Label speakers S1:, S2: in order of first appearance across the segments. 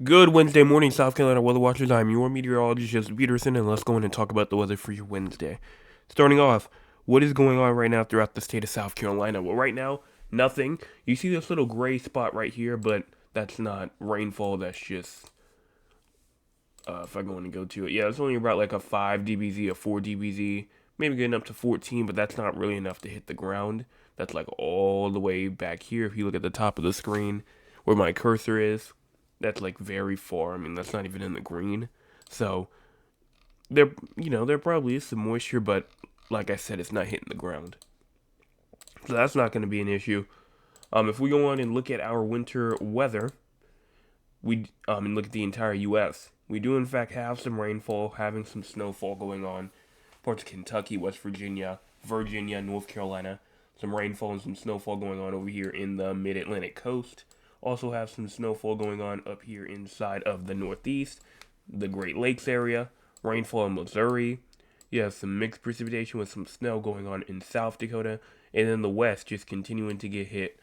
S1: Good Wednesday morning, South Carolina weather watchers. I'm your meteorologist, Joseph Peterson, and let's go in and talk about the weather for your Wednesday. Starting off, what is going on right now throughout the state of South Carolina? Well, right now, nothing. You see this little gray spot right here, but that's not rainfall. That's just, if I go in and go to it, yeah, it's only about like a 5 dBz, a 4 dBz, maybe getting up to 14, but that's not really enough to hit the ground. That's like all the way back here. If you look at the top of the screen where my cursor is, that's like very far. I mean, that's not even in the green. So there probably is some moisture, but like I said, it's not hitting the ground. So that's not going to be an issue. If we go on and look at our winter weather, and look at the entire U.S., we do in fact have some rainfall, having some snowfall going on. Parts of Kentucky, West Virginia, Virginia, North Carolina, some rainfall and some snowfall going on over here in the mid-Atlantic coast. Also have some snowfall going on up here inside of the Northeast, the Great Lakes area, rainfall in Missouri. You have some mixed precipitation with some snow going on in South Dakota, and then the West just continuing to get hit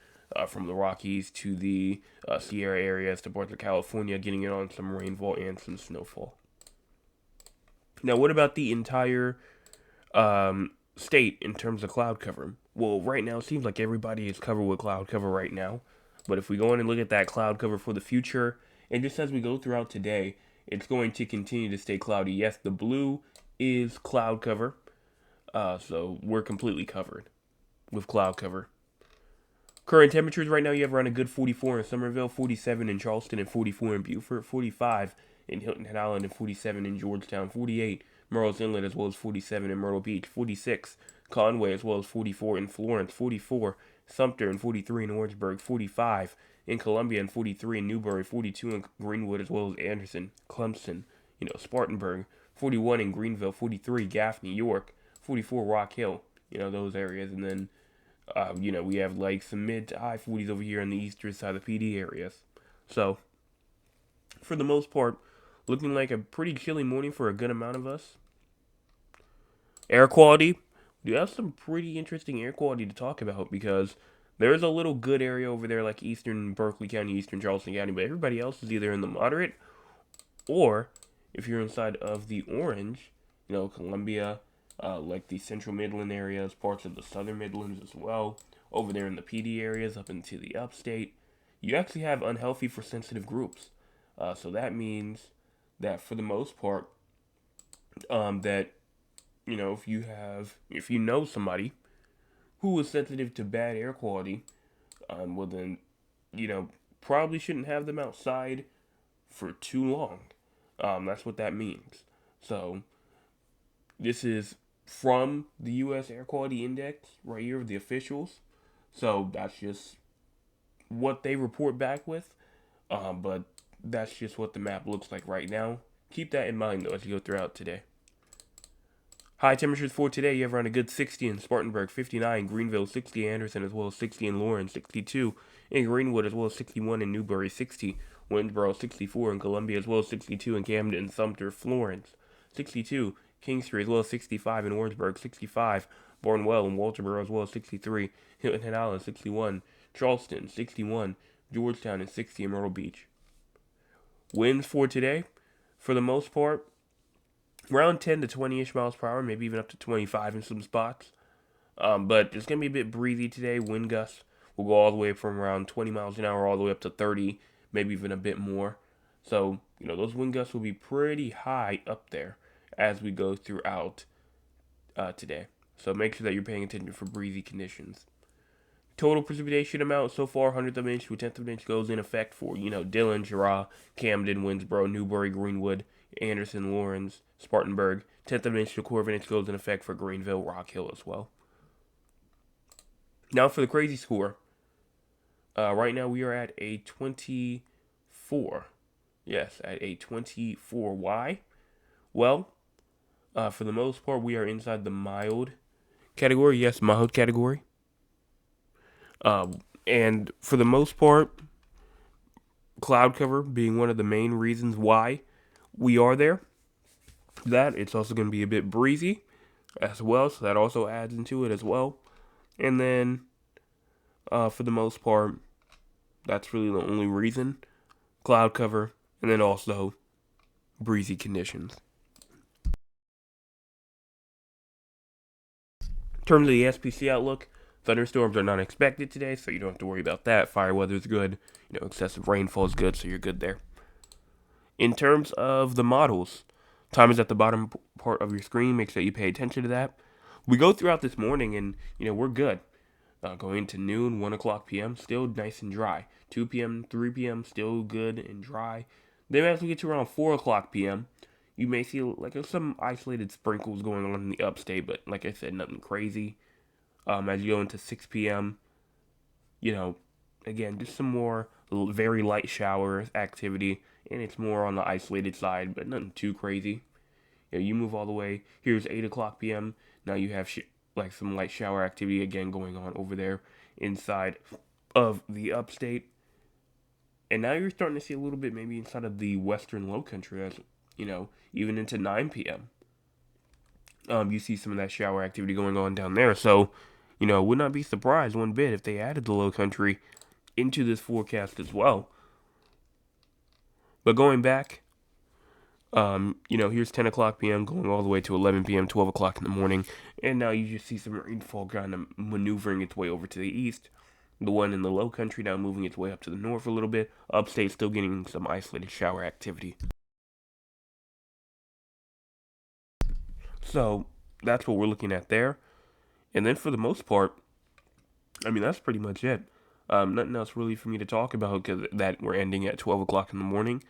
S1: from the Rockies to the Sierra areas to parts of California, getting it on some rainfall and some snowfall. Now, what about the entire state in terms of cloud cover? Well, right now it seems like everybody is covered with cloud cover right now. But if we go in and look at that cloud cover for the future, and just as we go throughout today, it's going to continue to stay cloudy. Yes, the blue is cloud cover, so we're completely covered with cloud cover. Current temperatures right now, you have around a good 44 in Somerville, 47 in Charleston, and 44 in Beaufort, 45 in Hilton Head Island, and 47 in Georgetown, 48 Murrells Inlet, as well as 47 in Myrtle Beach, 46 Conway, as well as 44 in Florence, 44 Sumter, and 43 in Orangeburg, 45 in Columbia, and 43 in Newberry, 42 in Greenwood, as well as Anderson, Clemson, Spartanburg, 41 in Greenville, 43 Gaffney, York, 44 Rock Hill, those areas, and then we have like some mid to high 40s over here on the eastern side of the PD areas. So, for the most part, looking like a pretty chilly morning for a good amount of us. Air quality, we have some pretty interesting air quality to talk about because there's a little good area over there like eastern Berkeley County, eastern Charleston County, but everybody else is either in the moderate or if you're inside of the orange, Columbia, like the central Midland areas, parts of the southern Midlands as well, over there in the PD areas, up into the upstate, you actually have unhealthy for sensitive groups. So that means that for the most part, that if you know somebody who is sensitive to bad air quality, well then, probably shouldn't have them outside for too long. That's what that means. So this is from the U.S. Air Quality Index right here of the officials. So that's just what they report back with. But that's just what the map looks like right now. Keep that in mind though as you go throughout today. High temperatures for today, you have around a good 60 in Spartanburg, 59 Greenville, 60 Anderson, as well as 60 in Lawrence, 62 in Greenwood, as well as 61 in Newberry, 60 Winsboro, 64 in Columbia, as well as 62 in Camden, Sumter, Florence, 62 Kingstree, as well as 65 in Orangeburg, 65 Barnwell and Walterboro, as well as 63 Hilton Head Island, 61 Charleston, 61 Georgetown, and 60 in Myrtle Beach. Winds for today, for the most part, around 10 to 20-ish miles per hour, maybe even up to 25 in some spots. But it's going to be a bit breezy today. Wind gusts will go all the way from around 20 miles an hour all the way up to 30, maybe even a bit more. So, those wind gusts will be pretty high up there as we go throughout today. So make sure that you're paying attention for breezy conditions. Total precipitation amount so far, 100th of an inch to a 10th of an inch goes in effect for, Dillon, Girard, Camden, Winsboro, Newberry, Greenwood, Anderson, Lawrence, Spartanburg. 10th of an inch to a quarter of an inch goes in effect for Greenville, Rock Hill as well. Now for the crazy score. Right now we are at a 24. Yes, at a 24. Why? Well, for the most part, we are inside the mild category. Yes, mild category. And for the most part, cloud cover being one of the main reasons why we are there. That it's also going to be a bit breezy as well, so that also adds into it as well. And then, for the most part, that's really the only reason. Cloud cover, and then also breezy conditions. In terms of the SPC outlook, thunderstorms are not expected today, so you don't have to worry about that. Fire weather is good. Excessive rainfall is good, so you're good there. In terms of the models, time is at the bottom part of your screen. Make sure you pay attention to that. We go throughout this morning, and we're good. Going into noon, 1 o'clock p.m., still nice and dry. 2 p.m., 3 p.m., still good and dry. Then as we get to around 4 o'clock p.m., you may see like some isolated sprinkles going on in the upstate, but like I said, nothing crazy. As you go into 6 p.m., you know, again, just some more very light shower activity, and it's more on the isolated side, but nothing too crazy. You move all the way. Here's 8 o'clock p.m. Now you have like some light shower activity again going on over there inside of the upstate. And now you're starting to see a little bit maybe inside of the western low country as, even into 9 p.m. You see some of that shower activity going on down there. So, would not be surprised one bit if they added the low country into this forecast as well. But going back, here's 10 o'clock p.m. going all the way to 11 p.m., 12 o'clock in the morning. And now you just see some rainfall kind of maneuvering its way over to the east. The one in the low country now moving its way up to the north a little bit. Upstate still getting some isolated shower activity. So that's what we're looking at there. And then for the most part, that's pretty much it. Nothing else really for me to talk about because that we're ending at 12 o'clock in the morning.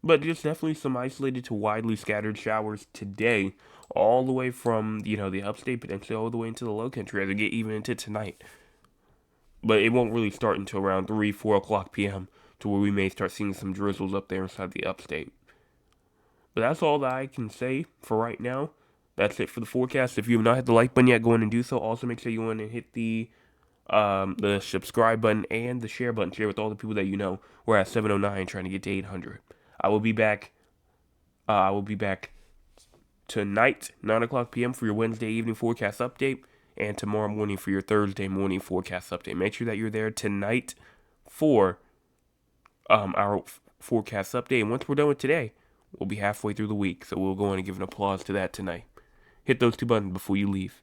S1: But just definitely some isolated to widely scattered showers today, all the way from, the upstate, potentially all the way into the low country as we get even into tonight. But it won't really start until around 3, 4 o'clock p.m. to where we may start seeing some drizzles up there inside the upstate. But that's all that I can say for right now. That's it for the forecast. If you have not hit the like button yet, go in and do so. Also, make sure you go in and hit the subscribe button and the share button. Share with all the people that you know. We're at 709 trying to get to 800. I will be back tonight, 9 o'clock p.m. for your Wednesday evening forecast update, and tomorrow morning for your Thursday morning forecast update. Make sure that you're there tonight for our forecast update. And once we're done with today, we'll be halfway through the week, so we'll go in and give an applause to that tonight. Hit those two buttons before you leave.